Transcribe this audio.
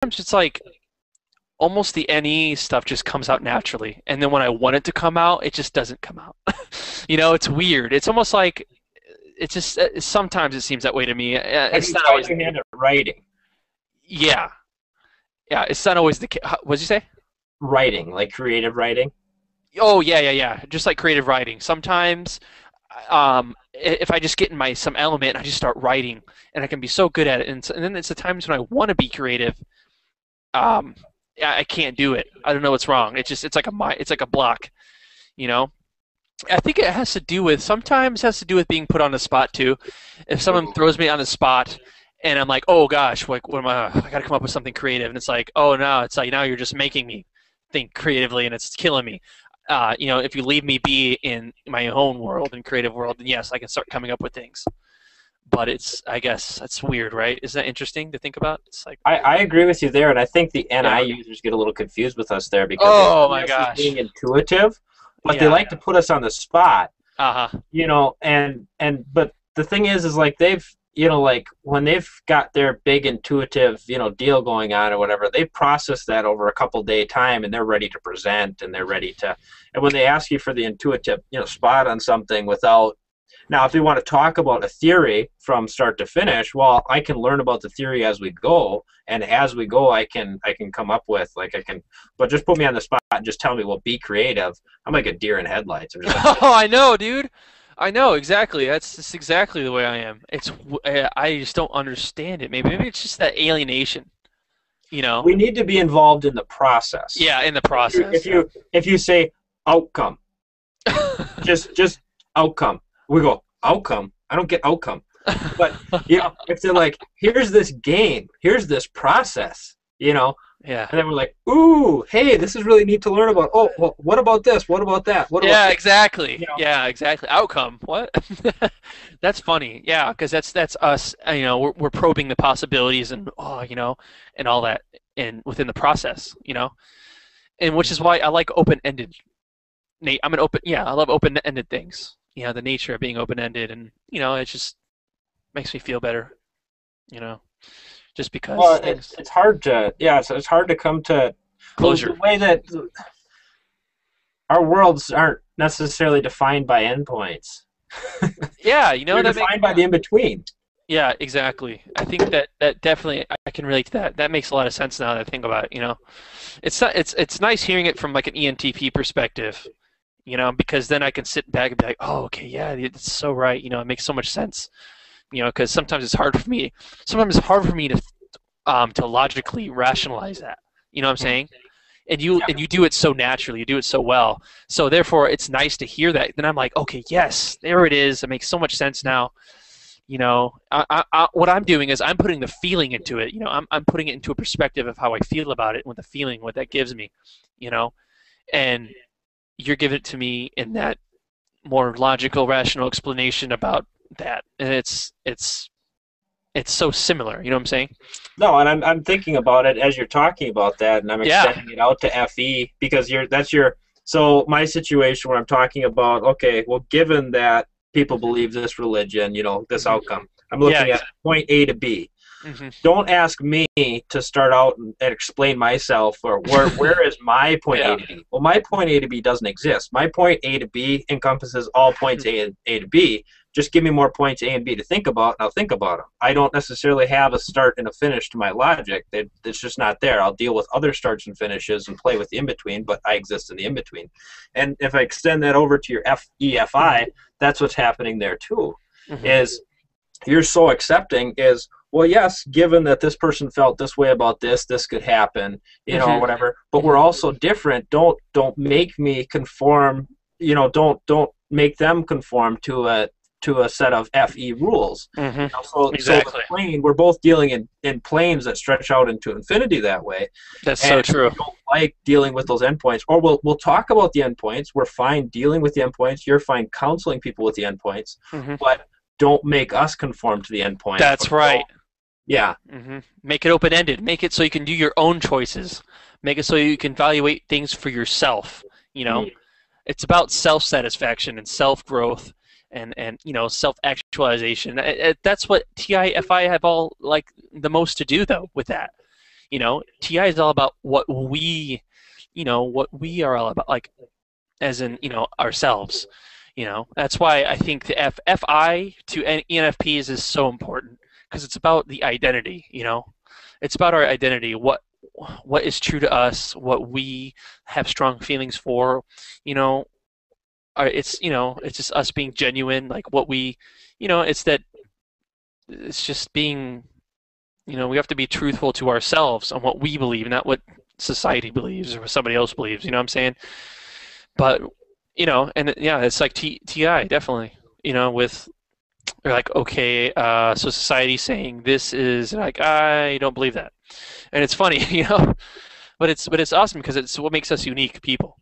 it's like almost the NE stuff just comes out naturally, and then when I want it to come out, it just doesn't come out. It's weird. It's almost like it's just sometimes it seems that way to me. Have It's you not tried always. your hand at writing? Yeah, yeah. It's not always the case. What did you say? Writing, like creative writing? Oh yeah, yeah, yeah. Just like creative writing. Sometimes, if I just get in my some element, I just start writing, and I can be so good at it. And then it's the times when I want to be creative. Um, I can't do it. I don't know what's wrong. It's like a block. You know. I think it has to do with sometimes has to do with being put on the spot too. If someone throws me on the spot and I'm like, oh gosh, like what am I got to come up with something creative, and it's like, oh no, it's like now you're just making me think creatively and it's killing me. If you leave me be in my own world and creative world, then yes, I can start coming up with things. But I guess that's weird, right? Isn't that interesting to think about? It's like, I agree with you there, and I think the NI yeah. users get a little confused with us there because they Oh see my us as gosh. being intuitive, but they Yeah. like to put us on the spot, Uh-huh. and but the thing is like they've like when they've got their big intuitive deal going on or whatever, they process that over a couple day time and they're ready to present and they're ready to, and when they ask you for the intuitive spot on something without, now if we want to talk about a theory from start to finish, well, I can learn about the theory as we go, and as we go I can come up with, like, I can, but just put me on the spot and just tell me, well, be creative. I'm like a deer in headlights. I'm just like, Oh, I know, dude. I know exactly. That's just exactly the way I am. I just don't understand it. Maybe it's just that alienation. You know? we need to be involved in the process. Yeah, in the If you process. if Yeah. you if you say outcome, just outcome, we go outcome. I don't get outcome, but if they're like, here's this game, here's this process, Yeah. and then we're like, ooh, hey, this is really neat to learn about. Oh, well, what about this? What about that? What about Yeah, this? exactly. You know, Yeah, exactly. Outcome. What? That's funny. Yeah, because that's us. We're probing the possibilities and and all that, and within the process. And which is why I like open-ended. Nate, I'm an open. Yeah, I love open-ended things. The nature of being open-ended, and it just makes me feel better. You know, just because well, things it's hard to, it's hard to come to the closure. way that our worlds aren't necessarily defined by endpoints. Yeah, They're that makes. defined by the in between. Yeah, exactly. I think that definitely I can relate to that. That makes a lot of sense now that I think about it. It's nice hearing it from like an ENTP perspective. Because then I can sit back and be like, oh, okay, yeah, it's so right. It makes so much sense. Because sometimes it's hard for me. Sometimes it's hard for me to logically rationalize that. You know what I'm saying? And you do it so naturally. You do it so well. So therefore, it's nice to hear that. Then I'm like, okay, yes, there it is. It makes so much sense now. What I'm doing is I'm putting the feeling into it. I'm putting it into a perspective of how I feel about it, with the feeling, what that gives me. And you're giving it to me in that more logical, rational explanation about that, and it's so similar. You know what I'm saying? No, and I'm thinking about it as you're talking about that, and I'm Yeah. extending it out to FE because that's your, so my situation where I'm talking about, okay, well, given that people believe this religion, this Hmm. outcome, I'm Yeah. looking at point A to B. Hmm. Don't ask me to start out and explain myself, or where is my point Yeah. A to B. Well, my point A to B doesn't exist. My point A to B encompasses all points A to B. Just give me more points A and B to think about, and I'll think about them. I don't necessarily have a start and a finish to my logic. It's just not there. I'll deal with other starts and finishes and play with the in-between, but I exist in the in-between. And if I extend that over to your FEFI, that's what's happening there too, Hmm. is you're so accepting is, well, yes, given that this person felt this way about this, this could happen, or Hmm. whatever. But we're Hmm. also different. Don't make me conform. Don't make them conform to a set of FE rules. Hmm. So the Exactly. plane, we're both dealing in planes that stretch out into infinity that way, That's and so true. we don't like dealing with those endpoints. Or we'll talk about the endpoints. We're fine dealing with the endpoints. You're fine counseling people with the endpoints, Hmm. but don't make us conform to the endpoint. That's right. Yeah. Make it open ended. Make it so you can do your own choices. Make it so you can evaluate things for yourself. You know, Mm. it's about self satisfaction and self growth and self actualization. That's what TIFI have all like the most to do though with that. TI is all about what we are all about, like as in ourselves. That's why I think the FI to ENFPs is so important because it's about the identity. It's about our identity. What is true to us, what we have strong feelings for, you know, it's just us being genuine, like what we, it's that it's just being, we have to be truthful to ourselves on what we believe, not what society believes or what somebody else believes. You know what I'm saying? But and yeah, it's like TI definitely. With they're like, okay, so society's saying this is like I don't believe that, and it's funny, but it's awesome because it's what makes us unique people.